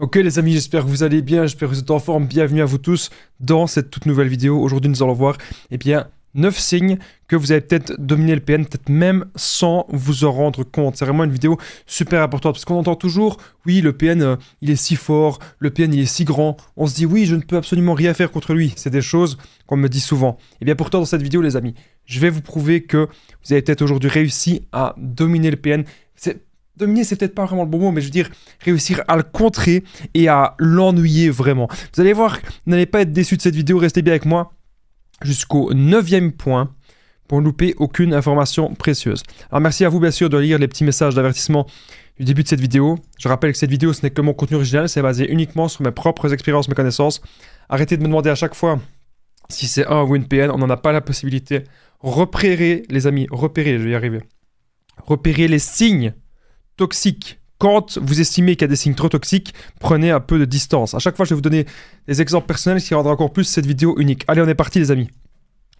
Ok les amis, j'espère que vous allez bien, j'espère que vous êtes en forme. Bienvenue à vous tous dans cette toute nouvelle vidéo. Aujourd'hui nous allons voir 9 signes que vous avez peut-être dominé le PN, peut-être même sans vous en rendre compte. C'est vraiment une vidéo super importante parce qu'on entend toujours, oui le PN il est si fort, le PN il est si grand. On se dit oui je ne peux absolument rien faire contre lui. C'est des choses qu'on me dit souvent. Et bien pourtant dans cette vidéo les amis, je vais vous prouver que vous avez peut-être aujourd'hui réussi à dominer le PN. Dominer, c'est peut-être pas vraiment le bon mot, mais je veux dire, réussir à le contrer et à l'ennuyer vraiment. Vous allez voir, vous n'allez pas être déçus de cette vidéo, restez bien avec moi jusqu'au 9e point pour ne louper aucune information précieuse. Alors merci à vous bien sûr de lire les petits messages d'avertissement du début de cette vidéo. Je rappelle que cette vidéo, ce n'est que mon contenu original, c'est basé uniquement sur mes propres expériences, mes connaissances. Arrêtez de me demander à chaque fois si c'est un ou une PN, on n'en a pas la possibilité. Repérez, les amis, repérez, je vais y arriver. Repérez les signes toxiques. Quand vous estimez qu'il y a des signes trop toxiques, prenez un peu de distance. À chaque fois, je vais vous donner des exemples personnels qui rendront encore plus cette vidéo unique. Allez, on est parti les amis.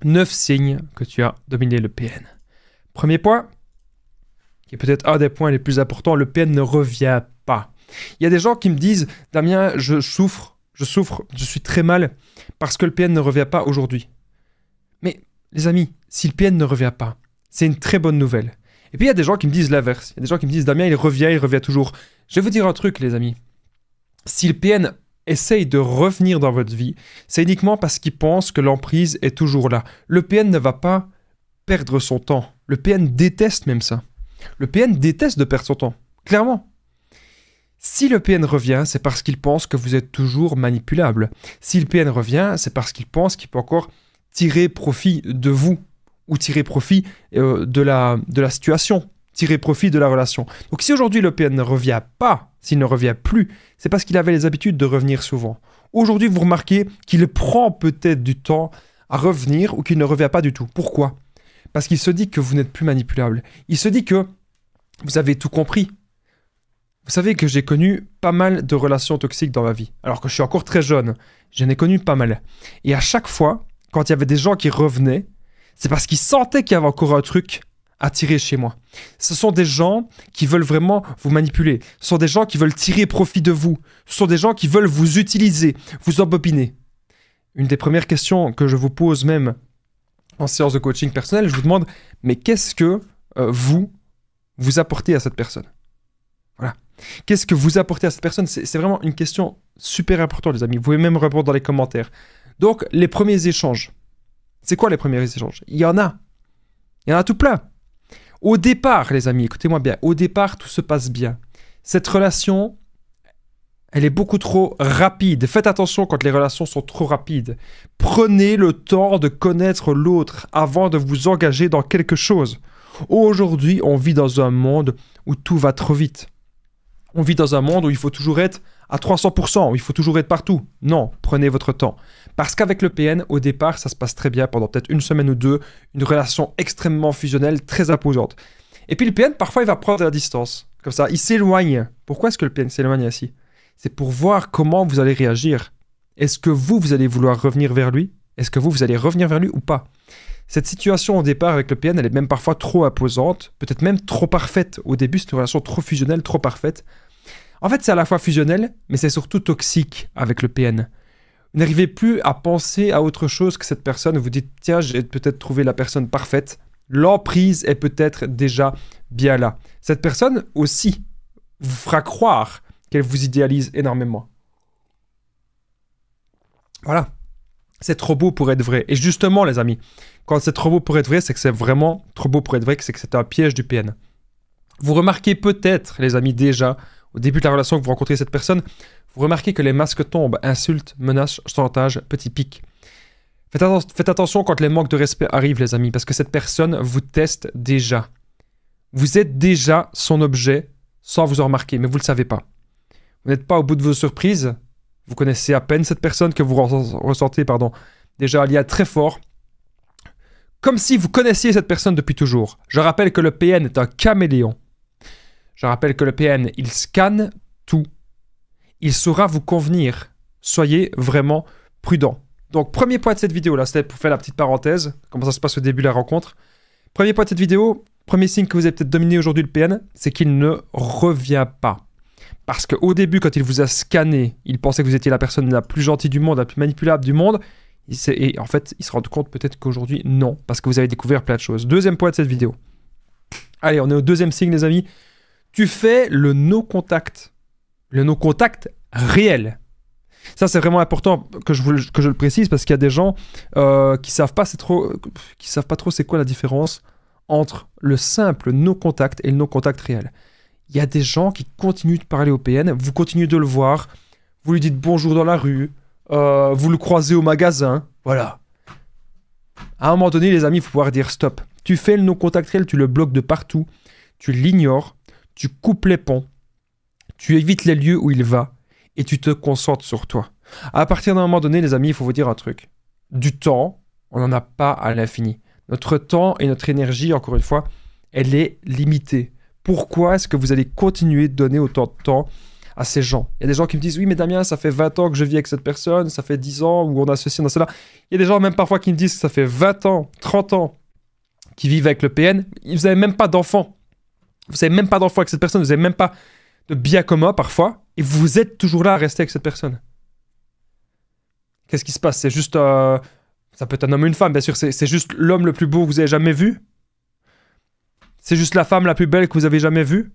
9 signes que tu as dominé le PN. Premier point, qui est peut-être un des points les plus importants, le PN ne revient pas. Il y a des gens qui me disent, Damien, je souffre, je suis très mal parce que le PN ne revient pas aujourd'hui. Mais les amis, si le PN ne revient pas, c'est une très bonne nouvelle. Et puis il y a des gens qui me disent l'inverse. Il y a des gens qui me disent Damien, il revient toujours. Je vais vous dire un truc, les amis. Si le PN essaye de revenir dans votre vie, c'est uniquement parce qu'il pense que l'emprise est toujours là. Le PN ne va pas perdre son temps. Le PN déteste même ça. Le PN déteste de perdre son temps. Clairement. Si le PN revient, c'est parce qu'il pense que vous êtes toujours manipulable. Si le PN revient, c'est parce qu'il pense qu'il peut encore tirer profit de vous. Ou tirer profit de la situation, tirer profit de la relation. Donc si aujourd'hui le PN ne revient pas, s'il ne revient plus, c'est parce qu'il avait les habitudes de revenir souvent. Aujourd'hui, vous remarquez qu'il prend peut-être du temps à revenir ou qu'il ne revient pas du tout. Pourquoi? Parce qu'il se dit que vous n'êtes plus manipulable. Il se dit que vous avez tout compris. Vous savez que j'ai connu pas mal de relations toxiques dans ma vie, alors que je suis encore très jeune. J'en ai connu pas mal. Et à chaque fois, quand il y avait des gens qui revenaient, c'est parce qu'ils sentaient qu'il y avait encore un truc à tirer chez moi. Ce sont des gens qui veulent vraiment vous manipuler. Ce sont des gens qui veulent tirer profit de vous. Ce sont des gens qui veulent vous utiliser, vous embobiner. Une des premières questions que je vous pose même en séance de coaching personnel, je vous demande, mais qu'est-ce que vous apportez à cette personne? Voilà. Qu'est-ce que vous apportez à cette personne? C'est vraiment une question super importante, les amis. Vous pouvez même répondre dans les commentaires. Donc, les premiers échanges. C'est quoi les premiers échanges? Il y en a. Il y en a tout plein. Au départ, les amis, écoutez-moi bien. Au départ, tout se passe bien. Cette relation, elle est beaucoup trop rapide. Faites attention quand les relations sont trop rapides. Prenez le temps de connaître l'autre avant de vous engager dans quelque chose. Aujourd'hui, on vit dans un monde où tout va trop vite. On vit dans un monde où il faut toujours être à 300%, où il faut toujours être partout. Non, prenez votre temps. Parce qu'avec le PN, au départ, ça se passe très bien pendant peut-être une semaine ou deux, une relation extrêmement fusionnelle, très imposante. Et puis le PN, parfois, il va prendre de la distance. Comme ça, il s'éloigne. Pourquoi est-ce que le PN s'éloigne ainsi? C'est pour voir comment vous allez réagir. Est-ce que vous allez vouloir revenir vers lui? Est-ce que vous allez revenir vers lui ou pas? Cette situation au départ avec le PN, elle est même parfois trop imposante, peut-être même trop parfaite. Au début, c'est une relation trop fusionnelle, trop parfaite. En fait, c'est à la fois fusionnel, mais c'est surtout toxique avec le PN. Vous n'arrivez plus à penser à autre chose que cette personne. Vous dites, tiens, j'ai peut-être trouvé la personne parfaite. L'emprise est peut-être déjà bien là. Cette personne aussi vous fera croire qu'elle vous idéalise énormément. Voilà. C'est trop beau pour être vrai. Et justement, les amis, quand c'est trop beau pour être vrai, c'est que c'est vraiment trop beau pour être vrai, c'est que c'est un piège du PN. Vous remarquez peut-être, les amis, déjà, au début de la relation que vous rencontrez cette personne, vous remarquez que les masques tombent, insultes, menaces, chantage, petits pics. Faites attention quand les manques de respect arrivent, les amis, parce que cette personne vous teste déjà. Vous êtes déjà son objet sans vous en remarquer, mais vous ne le savez pas. Vous n'êtes pas au bout de vos surprises. Vous connaissez à peine cette personne que vous ressentez, déjà un lien très fort. Comme si vous connaissiez cette personne depuis toujours. Je rappelle que le PN est un caméléon. Je rappelle que le PN, il scanne tout. Il saura vous convenir. Soyez vraiment prudent. Donc, premier point de cette vidéo-là, c'était pour faire la petite parenthèse, comment ça se passe au début de la rencontre. Premier point de cette vidéo, premier signe que vous avez peut-être dominé aujourd'hui le PN, c'est qu'il ne revient pas. Parce qu'au début, quand il vous a scanné, il pensait que vous étiez la personne la plus gentille du monde, la plus manipulable du monde. Et en fait, il se rend compte peut-être qu'aujourd'hui, non. Parce que vous avez découvert plein de choses. Deuxième point de cette vidéo. Allez, on est au deuxième signe, les amis. Tu fais le no-contact. Le no-contact réel. Ça, c'est vraiment important que je le précise parce qu'il y a des gens qui savent pas trop c'est quoi la différence entre le simple no-contact et le no-contact réel. Il y a des gens qui continuent de parler au PN, vous continuez de le voir, vous lui dites bonjour dans la rue, vous le croisez au magasin, voilà. À un moment donné, les amis, il faut pouvoir dire stop. Tu fais le no-contact réel, tu le bloques de partout, tu l'ignores, tu coupes les ponts, tu évites les lieux où il va, et tu te concentres sur toi. À partir d'un moment donné, les amis, il faut vous dire un truc. Du temps, on n'en a pas à l'infini. Notre temps et notre énergie, encore une fois, elle est limitée. Pourquoi est-ce que vous allez continuer de donner autant de temps à ces gens? Il y a des gens qui me disent « Oui, mais Damien, ça fait 20 ans que je vis avec cette personne, ça fait 10 ans, où on a ceci, on a cela. » Il y a des gens même parfois qui me disent que ça fait 20 ans, 30 ans qui vivent avec le PN. Vous n'avez même pas d'enfants. Vous n'avez même pas d'enfants avec cette personne, vous n'avez même pas de bien commun parfois, et vous êtes toujours là à rester avec cette personne. Qu'est-ce qui se passe? C'est juste... ça peut être un homme ou une femme, bien sûr. C'est juste l'homme le plus beau que vous avez jamais vu? C'est juste la femme la plus belle que vous avez jamais vue?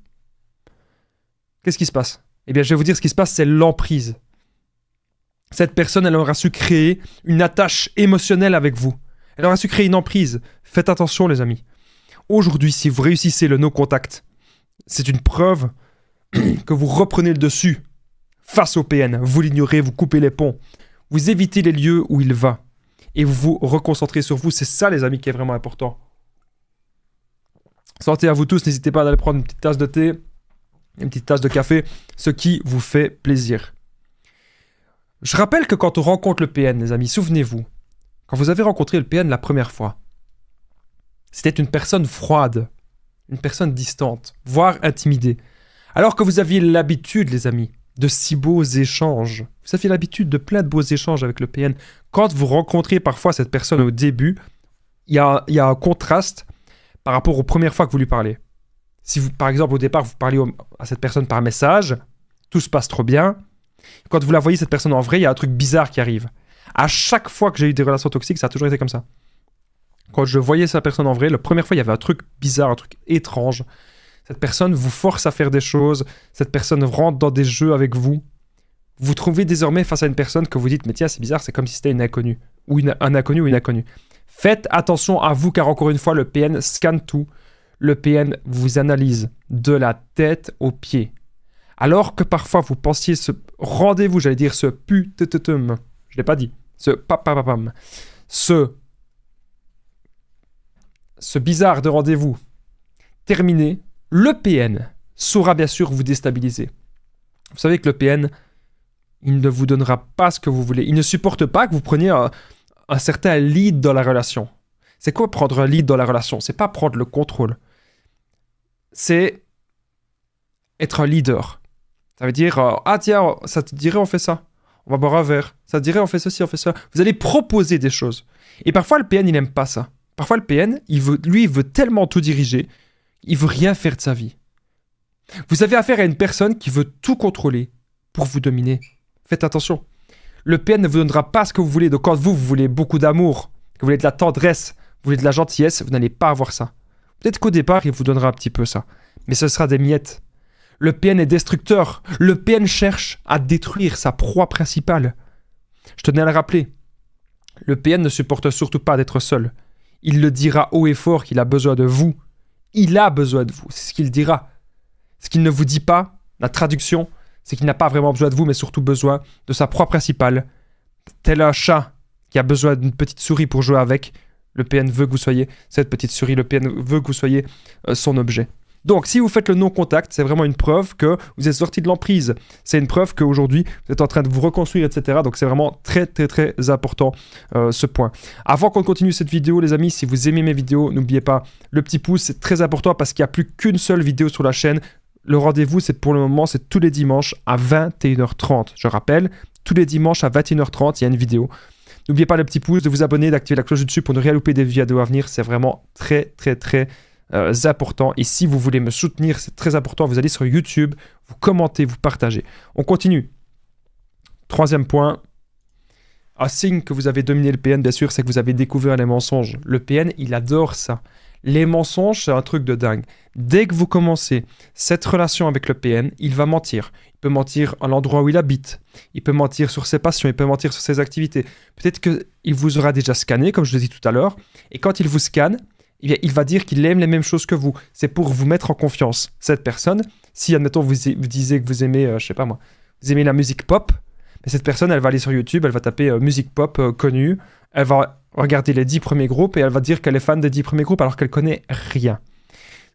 Qu'est-ce qui se passe? Eh bien, je vais vous dire ce qui se passe, c'est l'emprise. Cette personne, elle aura su créer une attache émotionnelle avec vous. Elle aura su créer une emprise. Faites attention, les amis. Aujourd'hui, si vous réussissez le no-contact, c'est une preuve que vous reprenez le dessus face au PN. Vous l'ignorez, vous coupez les ponts. Vous évitez les lieux où il va. Et vous vous reconcentrez sur vous. C'est ça, les amis, qui est vraiment important. Santé à vous tous. N'hésitez pas à aller prendre une petite tasse de thé, une petite tasse de café, ce qui vous fait plaisir. Je rappelle que quand on rencontre le PN, les amis, souvenez-vous, quand vous avez rencontré le PN la première fois, c'était une personne froide, une personne distante, voire intimidée. Alors que vous aviez l'habitude, les amis, de si beaux échanges. Vous aviez l'habitude de plein de beaux échanges avec le PN. Quand vous rencontrez parfois cette personne au début, il y a un contraste par rapport aux premières fois que vous lui parlez. Si vous, par exemple, au départ, vous parlez à cette personne par message, tout se passe trop bien. Quand vous la voyez, cette personne en vrai, il y a un truc bizarre qui arrive. À chaque fois que j'ai eu des relations toxiques, ça a toujours été comme ça. Quand je voyais cette personne en vrai, la première fois, il y avait un truc bizarre, un truc étrange. Cette personne vous force à faire des choses, cette personne rentre dans des jeux avec vous. Vous trouvez désormais face à une personne que vous dites « Mais tiens, c'est bizarre, c'est comme si c'était une inconnue. » Ou un inconnu ou une inconnue. Faites attention à vous, car encore une fois, le PN scanne tout. Le PN vous analyse de la tête aux pieds. Alors que parfois, vous pensiez ce rendez-vous, j'allais dire ce putetetum, je ne l'ai pas dit, ce papapapam, ce bizarre de rendez-vous terminé, le PN saura bien sûr vous déstabiliser. Vous savez que le PN, il ne vous donnera pas ce que vous voulez. Il ne supporte pas que vous preniez un certain lead dans la relation. C'est quoi prendre un lead dans la relation? C'est pas prendre le contrôle. C'est être un leader. Ça veut dire, ah tiens, ça te dirait on fait ça. On va boire un verre. Ça te dirait on fait ceci, on fait ça. Vous allez proposer des choses. Et parfois le PN, il n'aime pas ça. Parfois le PN, il veut tellement tout diriger, il veut rien faire de sa vie. Vous avez affaire à une personne qui veut tout contrôler pour vous dominer. Faites attention. Le PN ne vous donnera pas ce que vous voulez. Donc quand vous voulez beaucoup d'amour, que vous voulez de la tendresse, vous voulez de la gentillesse, vous n'allez pas avoir ça. Peut-être qu'au départ, il vous donnera un petit peu ça. Mais ce sera des miettes. Le PN est destructeur. Le PN cherche à détruire sa proie principale. Je tenais à le rappeler. Le PN ne supporte surtout pas d'être seul. Il le dira haut et fort qu'il a besoin de vous. Il a besoin de vous. C'est ce qu'il dira. Ce qu'il ne vous dit pas, la traduction, c'est qu'il n'a pas vraiment besoin de vous, mais surtout besoin de sa proie principale. Tel un chat qui a besoin d'une petite souris pour jouer avec, le PN veut que vous soyez cette petite souris. Le PN veut que vous soyez son objet. Donc, si vous faites le non-contact, c'est vraiment une preuve que vous êtes sorti de l'emprise. C'est une preuve qu'aujourd'hui, vous êtes en train de vous reconstruire, etc. Donc, c'est vraiment très, très, très important, ce point. Avant qu'on continue cette vidéo, les amis, si vous aimez mes vidéos, n'oubliez pas le petit pouce. C'est très important parce qu'il n'y a plus qu'une seule vidéo sur la chaîne. Le rendez-vous, c'est pour le moment, c'est tous les dimanches à 21h30. Je rappelle, tous les dimanches à 21h30, il y a une vidéo. N'oubliez pas le petit pouce, de vous abonner, d'activer la cloche du dessus pour ne rien louper des vidéos à venir. C'est vraiment très, très, très importants. Et si vous voulez me soutenir, c'est très important, vous allez sur YouTube, vous commentez, vous partagez. On continue. Troisième point. Un signe que vous avez dominé le PN, bien sûr, c'est que vous avez découvert les mensonges. Le PN, il adore ça. Les mensonges, c'est un truc de dingue. Dès que vous commencez cette relation avec le PN, il va mentir. Il peut mentir à l'endroit où il habite. Il peut mentir sur ses passions. Il peut mentir sur ses activités. Peut-être qu'il vous aura déjà scanné, comme je l'ai dit tout à l'heure. Et quand il vous scanne, eh bien, il va dire qu'il aime les mêmes choses que vous. C'est pour vous mettre en confiance. Cette personne, si, admettons, vous disiez que vous aimez, je sais pas moi, vous aimez la musique pop, mais cette personne, elle va aller sur YouTube, elle va taper musique pop connue, elle va regarder les 10 premiers groupes et elle va dire qu'elle est fan des 10 premiers groupes alors qu'elle connaît rien.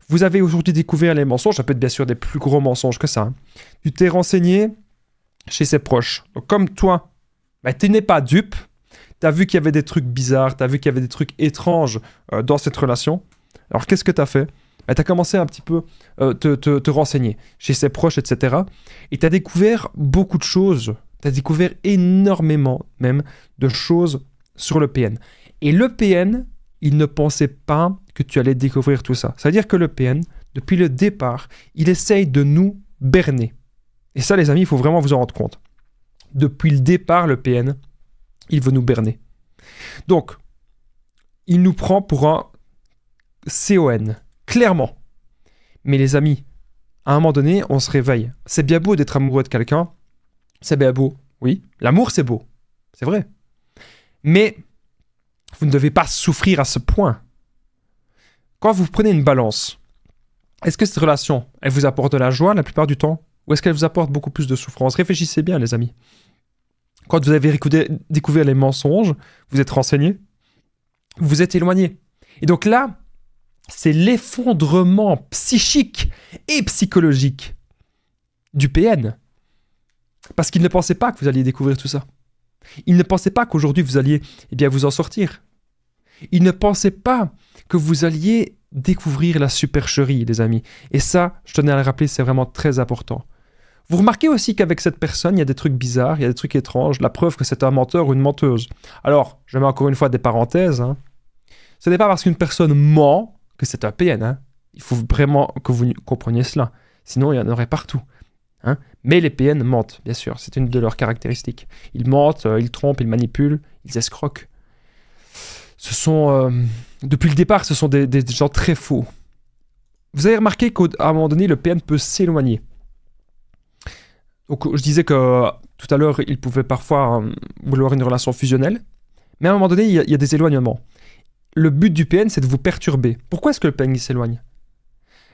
Vous avez aujourd'hui découvert les mensonges, ça peut être bien sûr des plus gros mensonges que ça. Hein. Tu t'es renseigné chez ses proches. Donc comme toi, bah, tu n'es pas dupe, tu as vu qu'il y avait des trucs bizarres, tu as vu qu'il y avait des trucs étranges dans cette relation. Alors qu'est-ce que tu as fait? Bah, tu as commencé un petit peu te renseigner chez ses proches, etc. Et tu as découvert beaucoup de choses. Tu as découvert énormément même de choses sur le PN. Et le PN, il ne pensait pas que tu allais découvrir tout ça. C'est-à-dire que le PN, depuis le départ, il essaye de nous berner. Et ça, les amis, il faut vraiment vous en rendre compte. Depuis le départ, le PN, il veut nous berner. Donc, il nous prend pour un CON, clairement. Mais les amis, à un moment donné, on se réveille. C'est bien beau d'être amoureux de quelqu'un. C'est bien beau, oui. L'amour, c'est beau. C'est vrai. Mais vous ne devez pas souffrir à ce point. Quand vous prenez une balance, est-ce que cette relation, elle vous apporte de la joie la plupart du temps? Ou est-ce qu'elle vous apporte beaucoup plus de souffrance? Réfléchissez bien, les amis. Quand vous avez découvert les mensonges, vous êtes renseigné, vous vous êtes éloigné. Et donc là, c'est l'effondrement psychique et psychologique du PN. Parce qu'il ne pensait pas que vous alliez découvrir tout ça. Il ne pensait pas qu'aujourd'hui vous alliez vous en sortir. Il ne pensait pas que vous alliez découvrir la supercherie, les amis. Et ça, je tenais à le rappeler, c'est vraiment très important. Vous remarquez aussi qu'avec cette personne, il y a des trucs bizarres, il y a des trucs étranges, la preuve que c'est un menteur ou une menteuse. Alors, je mets encore une fois des parenthèses. Hein. Ce n'est pas parce qu'une personne ment que c'est un PN. Hein. Il faut vraiment que vous compreniez cela. Sinon, il y en aurait partout. Hein. Mais les PN mentent, bien sûr. C'est une de leurs caractéristiques. Ils mentent, ils trompent, ils manipulent, ils escroquent. Ce sont... depuis le départ, ce sont des gens très faux. Vous avez remarqué qu'à un moment donné, le PN peut s'éloigner. Donc, je disais que tout à l'heure, il pouvait parfois vouloir une relation fusionnelle. Mais à un moment donné, il y a des éloignements. Le but du PN, c'est de vous perturber. Pourquoi est-ce que le PN s'éloigne?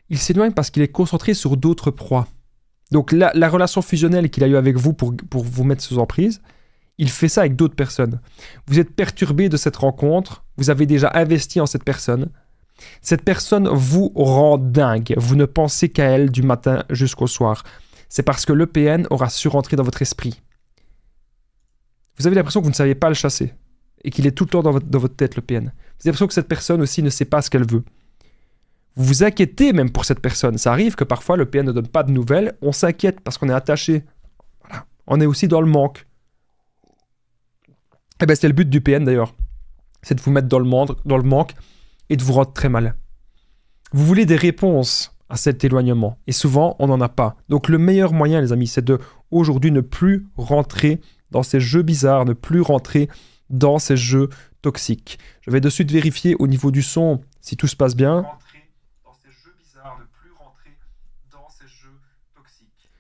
Il s'éloigne parce qu'il est concentré sur d'autres proies. Donc, la relation fusionnelle qu'il a eue avec vous pour vous mettre sous emprise, il fait ça avec d'autres personnes. Vous êtes perturbé de cette rencontre. Vous avez déjà investi en cette personne. Cette personne vous rend dingue. Vous ne pensez qu'à elle du matin jusqu'au soir. C'est parce que le PN aura su rentrer dans votre esprit. Vous avez l'impression que vous ne savez pas le chasser et qu'il est tout le temps dans votre tête, le PN. Vous avez l'impression que cette personne aussi ne sait pas ce qu'elle veut. Vous vous inquiétez même pour cette personne. Ça arrive que parfois le PN ne donne pas de nouvelles. On s'inquiète parce qu'on est attaché. Voilà. On est aussi dans le manque. Et bien, c'est le but du PN d'ailleurs. C'est de vous mettre dans le manque et de vous rendre très mal. Vous voulez des réponses à cet éloignement. Et souvent, on n'en a pas. Donc le meilleur moyen, les amis, c'est de aujourd'hui ne plus rentrer dans ces jeux bizarres, ne plus rentrer dans ces jeux toxiques. Je vais de suite vérifier au niveau du son si tout se passe bien.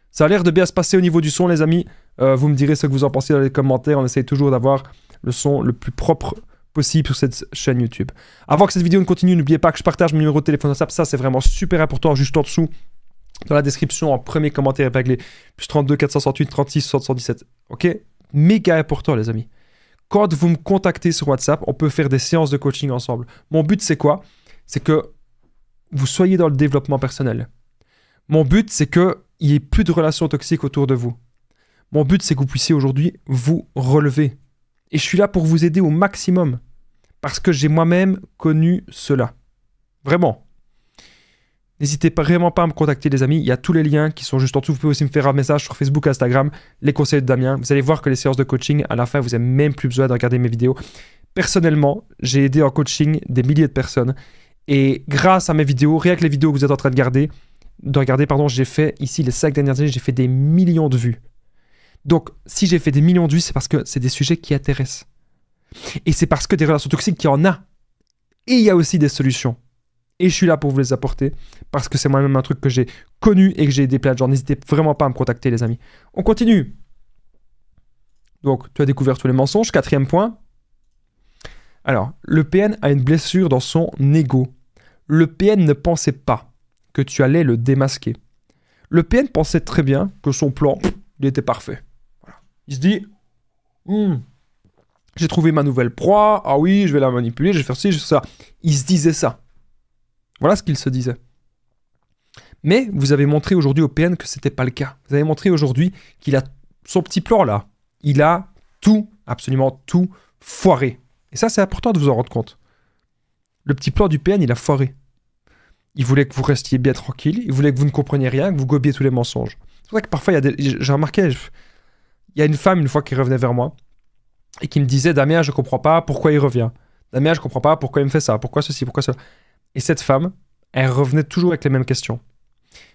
Ça a l'air de bien se passer au niveau du son, les amis. Vous me direz ce que vous en pensez dans les commentaires. On essaye toujours d'avoir le son le plus propre possible sur cette chaîne YouTube. Avant que cette vidéo ne continue, n'oubliez pas que je partage mon numéro de téléphone WhatsApp. Ça, c'est vraiment super important. Juste en dessous, dans la description, en premier commentaire épinglé, plus 32 468 36 77. Ok? Méga important, les amis. Quand vous me contactez sur WhatsApp, on peut faire des séances de coaching ensemble. Mon but, c'est quoi? C'est que vous soyez dans le développement personnel. Mon but, c'est qu'il n'y ait plus de relations toxiques autour de vous. Mon but, c'est que vous puissiez aujourd'hui vous relever. Et je suis là pour vous aider au maximum. Parce que j'ai moi-même connu cela. Vraiment. N'hésitez vraiment pas à me contacter, les amis. Il y a tous les liens qui sont juste en dessous. Vous pouvez aussi me faire un message sur Facebook, Instagram, les conseils de Damien. Vous allez voir que les séances de coaching, à la fin, vous n'avez même plus besoin de regarder mes vidéos. Personnellement, j'ai aidé en coaching des milliers de personnes. Et grâce à mes vidéos, rien que les vidéos que vous êtes en train de regarder, pardon, j'ai fait, ici, les 5 dernières années, j'ai fait des millions de vues. Donc, si j'ai fait des millions de vues, c'est parce que c'est des sujets qui intéressent. Et c'est parce que des relations toxiques, il y en a. Et il y a aussi des solutions. Et je suis là pour vous les apporter, parce que c'est moi-même un truc que j'ai connu et que j'ai aidé plein de gens. N'hésitez vraiment pas à me contacter, les amis. On continue. Donc, tu as découvert tous les mensonges. 4e point. Alors, le PN a une blessure dans son ego. Le PN ne pensait pas que tu allais le démasquer. Le PN pensait très bien que son plan, il était parfait. Voilà. Il se dit, j'ai trouvé ma nouvelle proie, ah oui, je vais la manipuler, je vais faire ci, je vais faire ça. Il se disait ça. Voilà ce qu'il se disait. Mais vous avez montré aujourd'hui au PN que ce n'était pas le cas. Vous avez montré aujourd'hui qu'il a son petit plan là. Il a tout, absolument tout, foiré. Et ça, c'est important de vous en rendre compte. Le petit plan du PN, il a foiré. Il voulait que vous restiez bien tranquille, il voulait que vous ne compreniez rien, que vous gobiez tous les mensonges. C'est pour ça que parfois, j'ai remarqué, il y a une femme, une fois, qui revenait vers moi et qui me disait, Damien, je comprends pas pourquoi il revient. Damien, je comprends pas pourquoi il me fait ça, pourquoi ceci, pourquoi cela. Et cette femme, elle revenait toujours avec les mêmes questions.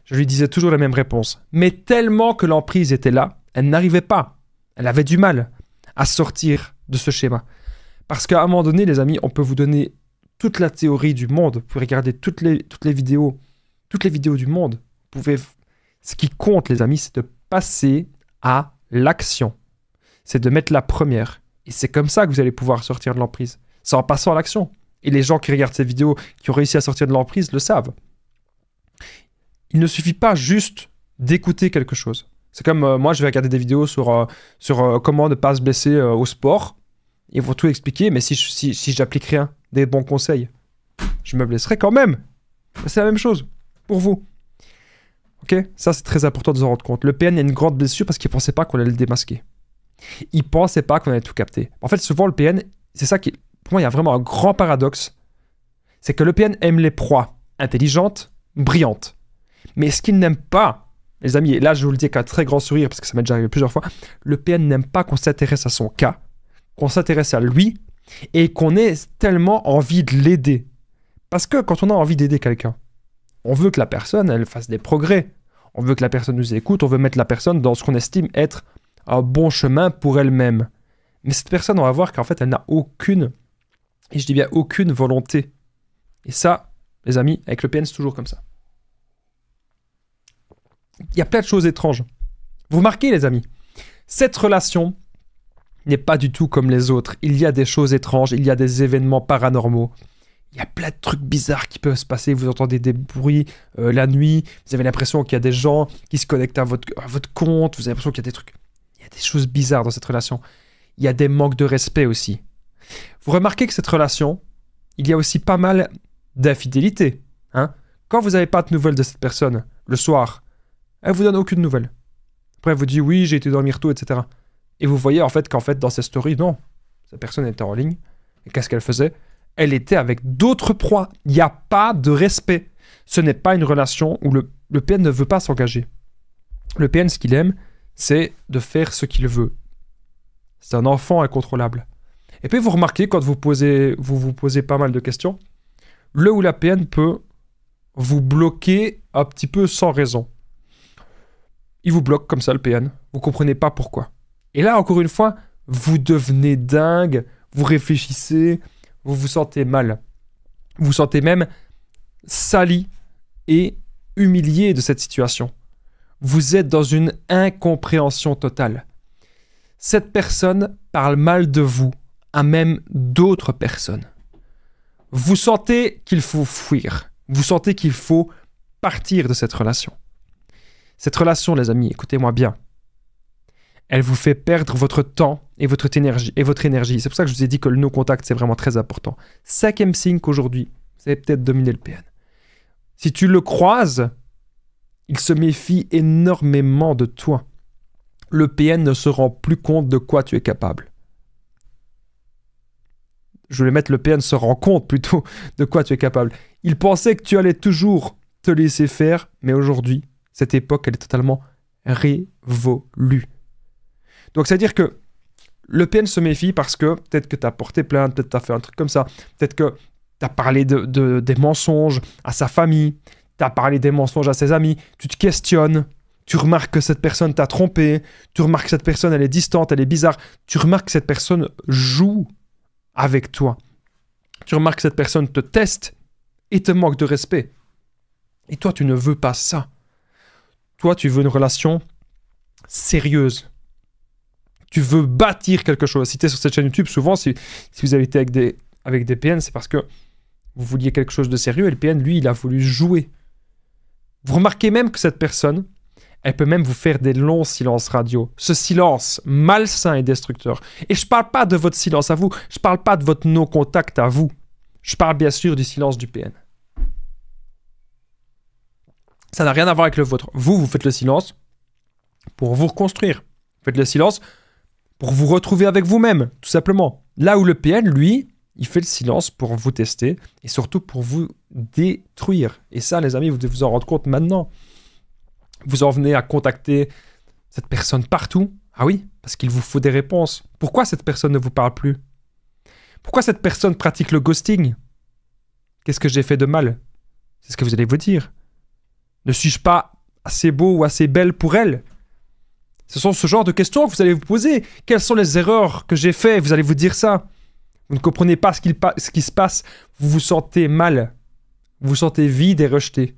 Je lui disais toujours la même réponse. Mais tellement que l'emprise était là, elle n'arrivait pas. Elle avait du mal à sortir de ce schéma. Parce qu'à un moment donné, les amis, on peut vous donner toute la théorie du monde. Vous pouvez regarder toutes les vidéos du monde. Vous pouvez... Ce qui compte, les amis, c'est de passer à l'action. C'est de mettre la première. Et c'est comme ça que vous allez pouvoir sortir de l'emprise. C'est en passant à l'action. Et les gens qui regardent ces vidéos, qui ont réussi à sortir de l'emprise, le savent. Il ne suffit pas juste d'écouter quelque chose. C'est comme moi, je vais regarder des vidéos sur comment ne pas se blesser au sport. Ils vont tout expliquer, mais si j'applique rien, des bons conseils, je me blesserai quand même. C'est la même chose pour vous. Ok? Ça, c'est très important de s'en rendre compte. Le PN a une grande blessure parce qu'il ne pensait pas qu'on allait le démasquer. Il ne pensait pas qu'on allait tout capter. En fait, souvent, le PN, c'est ça qui... Pour moi, il y a vraiment un grand paradoxe. C'est que le PN aime les proies intelligentes, brillantes. Mais ce qu'il n'aime pas, les amis, et là, je vous le dis avec un très grand sourire, parce que ça m'est déjà arrivé plusieurs fois, le PN n'aime pas qu'on s'intéresse à son cas, qu'on s'intéresse à lui, et qu'on ait tellement envie de l'aider. Parce que quand on a envie d'aider quelqu'un, on veut que la personne, elle fasse des progrès. On veut que la personne nous écoute, on veut mettre la personne dans ce qu'on estime être un bon chemin pour elle-même. Mais cette personne, on va voir qu'en fait, elle n'a aucune, et je dis bien aucune volonté. Et ça, les amis, avec le PN, c'est toujours comme ça. Il y a plein de choses étranges. Vous remarquez, les amis, cette relation n'est pas du tout comme les autres. Il y a des choses étranges, il y a des événements paranormaux. Il y a plein de trucs bizarres qui peuvent se passer. Vous entendez des bruits la nuit. Vous avez l'impression qu'il y a des gens qui se connectent à votre compte. Vous avez l'impression qu'il y a des trucs... Il y a des choses bizarres dans cette relation. Il y a des manques de respect aussi. Vous remarquez que cette relation, il y a aussi pas mal d'infidélité. Hein? Quand vous n'avez pas de nouvelles de cette personne, le soir, elle vous donne aucune nouvelle. Après, elle vous dit oui, j'ai été dormir tôt, etc. Et vous voyez en fait qu'en fait, dans ces stories, non. Cette personne était en ligne. Et qu'est-ce qu'elle faisait? Elle était avec d'autres proies. Il n'y a pas de respect. Ce n'est pas une relation où le PN ne veut pas s'engager. Le PN, ce qu'il aime, c'est de faire ce qu'il veut. C'est un enfant incontrôlable. Et puis vous remarquez, quand vous vous posez pas mal de questions, le ou la PN peut vous bloquer un petit peu sans raison. Il vous bloque comme ça, le PN. Vous comprenez pas pourquoi. Et là, encore une fois, vous devenez dingue, vous réfléchissez, vous vous sentez mal. Vous vous sentez même sali et humilié de cette situation. Vous êtes dans une incompréhension totale. Cette personne parle mal de vous à même d'autres personnes. Vous sentez qu'il faut fuir. Vous sentez qu'il faut partir de cette relation. Cette relation, les amis, écoutez-moi bien. Elle vous fait perdre votre temps et votre énergie. C'est pour ça que je vous ai dit que le no-contact, c'est vraiment très important. 5e signe qu'aujourd'hui, vous avez peut-être dominé le PN. Si tu le croises, il se méfie énormément de toi. Le PN ne se rend plus compte de quoi tu es capable. Je voulais mettre le PN se rend compte plutôt de quoi tu es capable. Il pensait que tu allais toujours te laisser faire, mais aujourd'hui, cette époque, elle est totalement révolue. Donc, c'est-à-dire que le PN se méfie parce que peut-être que tu as porté plainte, peut-être que tu as fait un truc comme ça, peut-être que Tu as parlé des mensonges à sa famille, tu as parlé des mensonges à ses amis, tu te questionnes, tu remarques que cette personne t'a trompé, tu remarques que cette personne elle est distante, elle est bizarre, tu remarques que cette personne joue avec toi, tu remarques que cette personne te teste et te manque de respect. Et toi, tu ne veux pas ça. Toi, tu veux une relation sérieuse. Tu veux bâtir quelque chose. Si tu es sur cette chaîne YouTube, souvent, si vous avez été avec des PN, c'est parce que vous vouliez quelque chose de sérieux et le PN, lui, il a voulu jouer. Vous remarquez même que cette personne, elle peut même vous faire des longs silences radio. Ce silence malsain et destructeur. Et je ne parle pas de votre silence à vous. Je ne parle pas de votre non-contact à vous. Je parle bien sûr du silence du PN. Ça n'a rien à voir avec le vôtre. Vous faites le silence pour vous reconstruire. Vous faites le silence pour vous retrouver avec vous-même, tout simplement. Là où le PN, lui, il fait le silence pour vous tester et surtout pour vous détruire. Et ça, les amis, vous devez vous en rendre compte maintenant. Vous en venez à contacter cette personne partout. Ah oui, parce qu'il vous faut des réponses. Pourquoi cette personne ne vous parle plus? Pourquoi cette personne pratique le ghosting? Qu'est-ce que j'ai fait de mal? C'est ce que vous allez vous dire. Ne suis-je pas assez beau ou assez belle pour elle? Ce sont ce genre de questions que vous allez vous poser. Quelles sont les erreurs que j'ai faites? Vous allez vous dire ça. Vous ne comprenez pas ce qui se passe. Vous vous sentez mal. Vous vous sentez vide et rejeté.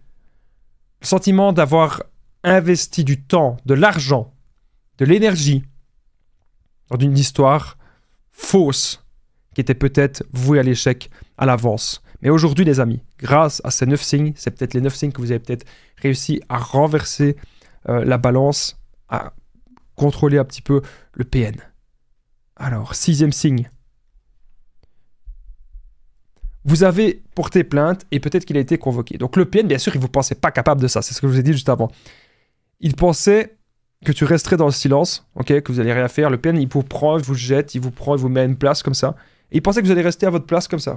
Le sentiment d'avoir investi du temps, de l'argent, de l'énergie dans une histoire fausse qui était peut-être vouée à l'échec à l'avance. Mais aujourd'hui, les amis, grâce à ces 9 signes, c'est peut-être les 9 signes que vous avez peut-être réussi à renverser la balance, à contrôler un petit peu le PN. Alors, 6e signe. Vous avez porté plainte et peut-être qu'il a été convoqué. Donc le PN, bien sûr, il ne vous pensait pas capable de ça. C'est ce que je vous ai dit juste avant. Il pensait que tu resterais dans le silence, okay, que vous n'allez rien faire. Le PN, il vous prend, il vous jette, il vous prend, il vous met à une place comme ça. Et il pensait que vous allez rester à votre place comme ça.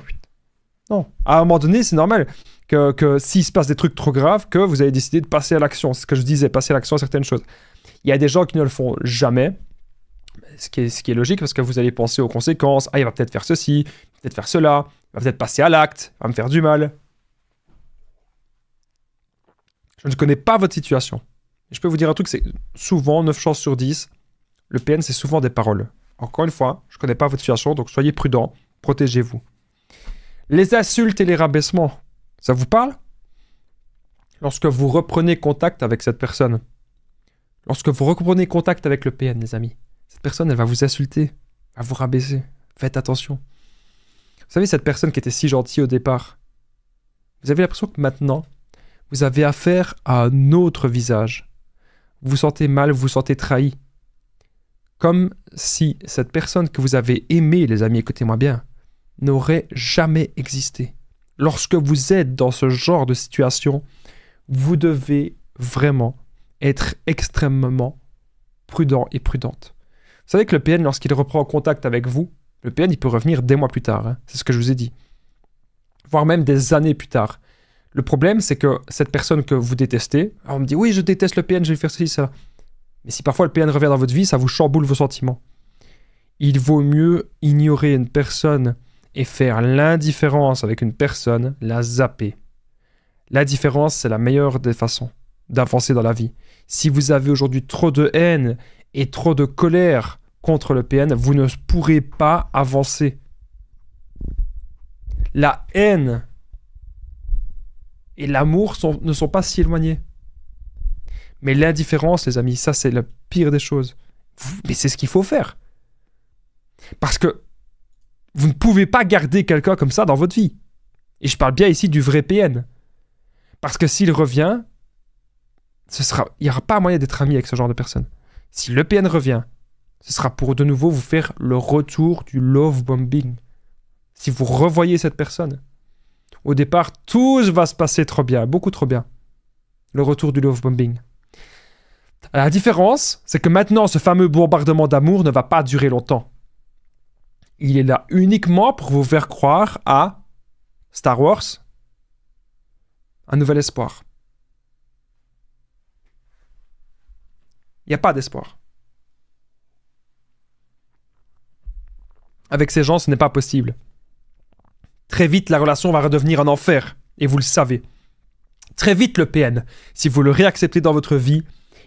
Non. À un moment donné, c'est normal que s'il se passe des trucs trop graves, que vous avez décidé de passer à l'action. C'est ce que je disais, passer à l'action à certaines choses. Il y a des gens qui ne le font jamais, ce qui est logique parce que vous allez penser aux conséquences. Ah, il va peut-être faire ceci, peut-être faire cela, il va peut-être passer à l'acte, il va me faire du mal. Je ne connais pas votre situation. Et je peux vous dire un truc, c'est souvent, 9 chances sur 10, le PN, c'est souvent des paroles. Encore une fois, je ne connais pas votre situation, donc soyez prudents, protégez-vous. Les insultes et les rabaissements, ça vous parle? Lorsque vous reprenez contact avec cette personne, lorsque vous reprenez contact avec le PN, les amis, cette personne, elle va vous insulter, elle va vous rabaisser. Faites attention. Vous savez, cette personne qui était si gentille au départ, vous avez l'impression que maintenant, vous avez affaire à un autre visage. Vous vous sentez mal, vous vous sentez trahi. Comme si cette personne que vous avez aimée, les amis, écoutez-moi bien, n'aurait jamais existé. Lorsque vous êtes dans ce genre de situation, vous devez vraiment être extrêmement prudent et prudente. Vous savez que le PN, lorsqu'il reprend contact avec vous, le PN, il peut revenir des mois plus tard. Hein. C'est ce que je vous ai dit. Voire même des années plus tard. Le problème, c'est que cette personne que vous détestez, on me dit « Oui, je déteste le PN, je vais faire ceci, ça. » Mais si parfois le PN revient dans votre vie, ça vous chamboule vos sentiments. Il vaut mieux ignorer une personne et faire l'indifférence avec une personne, la zapper. L'indifférence, c'est la meilleure des façons d'avancer dans la vie. Si vous avez aujourd'hui trop de haine et trop de colère contre le PN, vous ne pourrez pas avancer. La haine et l'amour ne sont pas si éloignés. Mais l'indifférence, les amis, ça c'est la pire des choses. Mais c'est ce qu'il faut faire. Parce que vous ne pouvez pas garder quelqu'un comme ça dans votre vie. Et je parle bien ici du vrai PN. Parce que s'il revient, il n'y aura pas moyen d'être ami avec ce genre de personne. Si le PN revient, ce sera pour de nouveau vous faire le retour du love bombing. Si vous revoyez cette personne, au départ, tout va se passer trop bien, beaucoup trop bien. Le retour du love bombing. La différence, c'est que maintenant, ce fameux bombardement d'amour ne va pas durer longtemps. Il est là uniquement pour vous faire croire à Star Wars, un nouvel espoir. Il n'y a pas d'espoir. Avec ces gens, ce n'est pas possible. très vite, la relation va redevenir un enfer. Et vous le savez. Très vite, le PN, si vous le réacceptez dans votre vie,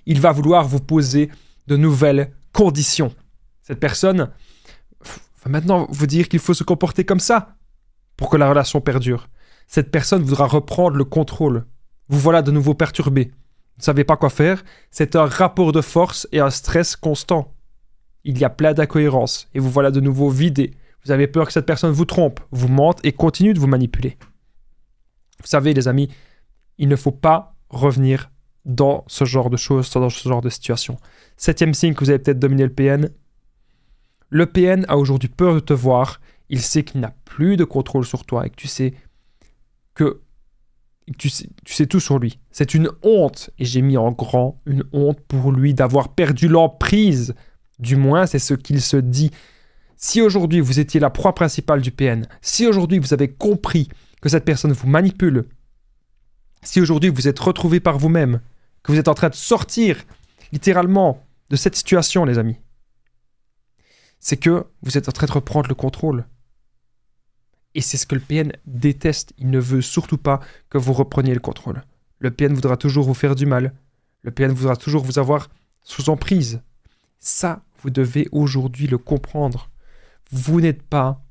il va vouloir vous poser de nouvelles conditions. Cette personne va maintenant vous dire qu'il faut se comporter comme ça pour que la relation perdure. Cette personne voudra reprendre le contrôle. Vous voilà de nouveau perturbé. Vous ne savez pas quoi faire. C'est un rapport de force et un stress constant. Il y a plein d'incohérences et vous voilà de nouveau vidé. Vous avez peur que cette personne vous trompe, vous mente et continue de vous manipuler. Vous savez, les amis, il ne faut pas revenir dans ce genre de choses, dans ce genre de situation. 7e signe que vous avez peut-être dominé le PN. Le PN a aujourd'hui peur de te voir. Il sait qu'il n'a plus de contrôle sur toi et que tu sais tout sur lui. C'est une honte, et j'ai mis en grand une honte pour lui d'avoir perdu l'emprise. Du moins, c'est ce qu'il se dit. Si aujourd'hui vous étiez la proie principale du PN, si aujourd'hui vous avez compris que cette personne vous manipule, si aujourd'hui vous êtes retrouvé par vous-même, que vous êtes en train de sortir littéralement de cette situation, les amis, c'est que vous êtes en train de reprendre le contrôle. Et c'est ce que le PN déteste. Il ne veut surtout pas que vous repreniez le contrôle. Le PN voudra toujours vous faire du mal. Le PN voudra toujours vous avoir sous emprise. Ça, vous devez aujourd'hui le comprendre. Vous n'êtes pas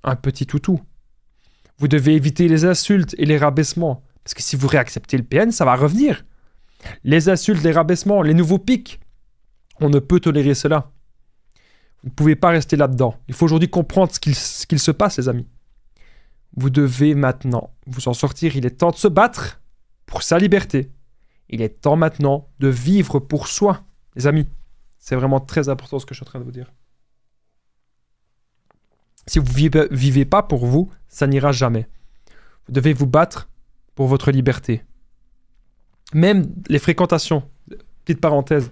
un petit toutou. Vous devez éviter les insultes et les rabaissements. Parce que si vous réacceptez le PN, ça va revenir. Les insultes, les rabaissements, les nouveaux pics. On ne peut tolérer cela. Vous ne pouvez pas rester là-dedans. Il faut aujourd'hui comprendre ce qu'il se passe, les amis. Vous devez maintenant vous en sortir. Il est temps de se battre pour sa liberté. Il est temps maintenant de vivre pour soi, les amis. C'est vraiment très important ce que je suis en train de vous dire. Si vous ne vivez pas pour vous, ça n'ira jamais. Vous devez vous battre pour votre liberté. Même les fréquentations. Petite parenthèse.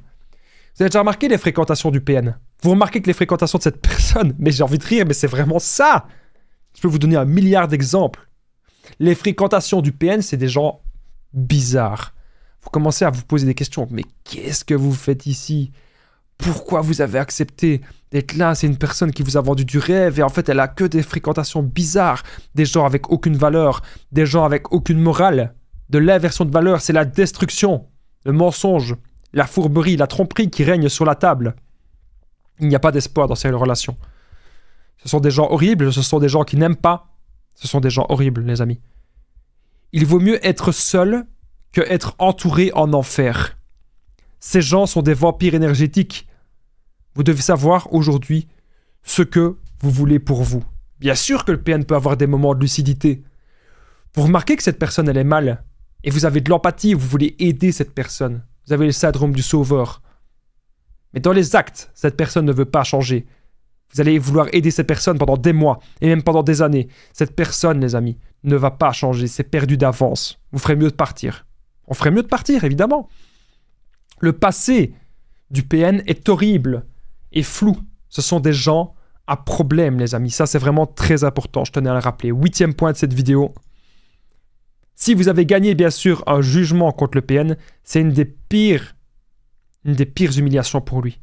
Vous avez déjà remarqué les fréquentations du PN? Vous remarquez que les fréquentations de cette personne, mais j'ai envie de rire, mais c'est vraiment ça. Je peux vous donner 1 milliard d'exemples. Les fréquentations du PN, c'est des gens bizarres. Vous commencez à vous poser des questions. Mais qu'est-ce que vous faites ici? Pourquoi vous avez accepté d'être là? C'est une personne qui vous a vendu du rêve et en fait, elle a que des fréquentations bizarres. Des gens avec aucune valeur, des gens avec aucune morale. De l'inversion de valeur, c'est la destruction, le mensonge, la fourberie, la tromperie qui règne sur la table. Il n'y a pas d'espoir dans ces relations. Ce sont des gens horribles, ce sont des gens qui n'aiment pas. Ce sont des gens horribles, les amis. Il vaut mieux être seul que être entouré en enfer. Ces gens sont des vampires énergétiques. Vous devez savoir aujourd'hui ce que vous voulez pour vous. Bien sûr que le PN peut avoir des moments de lucidité. Vous remarquez que cette personne, elle est mal. Et vous avez de l'empathie, vous voulez aider cette personne. Vous avez le syndrome du sauveur. Mais dans les actes, cette personne ne veut pas changer. Vous allez vouloir aider cette personne pendant des mois et même pendant des années. Cette personne, les amis, ne va pas changer. C'est perdu d'avance. Vous ferez mieux de partir. On ferait mieux de partir, évidemment. Le passé du PN est horrible et flou. Ce sont des gens à problème, les amis. Ça, c'est vraiment très important. Je tenais à le rappeler. 8e point de cette vidéo. Si vous avez gagné, bien sûr, un jugement contre le PN, c'est une des pires humiliations pour lui.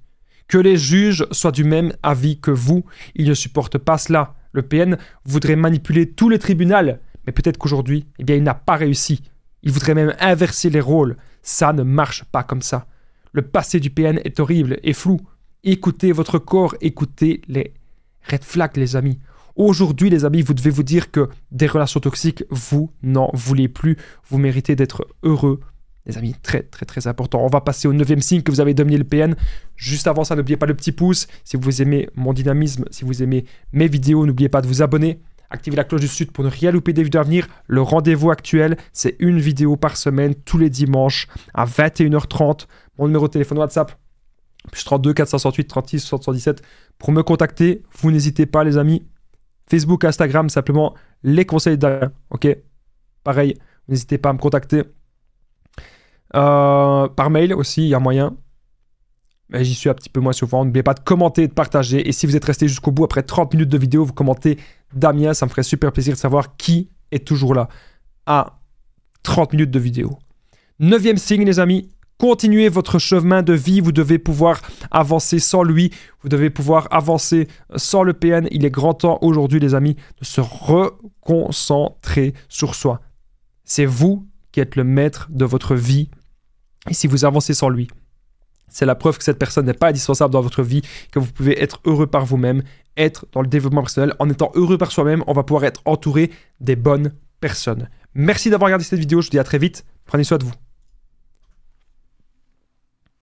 Que les juges soient du même avis que vous, ils ne supportent pas cela. Le PN voudrait manipuler tous les tribunaux, mais peut-être qu'aujourd'hui, eh bien, il n'a pas réussi. Il voudrait même inverser les rôles. Ça ne marche pas comme ça. Le passé du PN est horrible et flou. Écoutez votre corps, écoutez les red flags, les amis. Aujourd'hui, les amis, vous devez vous dire que des relations toxiques, vous n'en voulez plus. Vous méritez d'être heureux. Les amis, très, très, très important. On va passer au 9e signe que vous avez dominé le PN. Juste avant ça, n'oubliez pas le petit pouce. Si vous aimez mon dynamisme, si vous aimez mes vidéos, n'oubliez pas de vous abonner. Activez la cloche du sud pour ne rien louper des vidéos à venir. Le rendez-vous actuel, c'est une vidéo par semaine, tous les dimanches, à 21h30. Mon numéro de téléphone WhatsApp, plus 32 468 36 77. Pour me contacter, vous n'hésitez pas, les amis. Facebook, Instagram, simplement les conseils d'Alain. Ok, pareil, n'hésitez pas à me contacter. Par mail aussi, il y a moyen. Mais j'y suis un petit peu moins souvent. N'oubliez pas de commenter et de partager. Et si vous êtes resté jusqu'au bout, après 30 minutes de vidéo, vous commentez Damien. Ça me ferait super plaisir de savoir qui est toujours là à 30 minutes de vidéo. 9e signe, les amis, continuer votre chemin de vie. Vous devez pouvoir avancer sans lui. Vous devez pouvoir avancer sans le PN. Il est grand temps aujourd'hui, les amis, de se reconcentrer sur soi. C'est vous qui êtes le maître de votre vie. Et si vous avancez sans lui, c'est la preuve que cette personne n'est pas indispensable dans votre vie, que vous pouvez être heureux par vous-même, être dans le développement personnel. En étant heureux par soi-même, on va pouvoir être entouré des bonnes personnes. Merci d'avoir regardé cette vidéo. Je vous dis à très vite. Prenez soin de vous.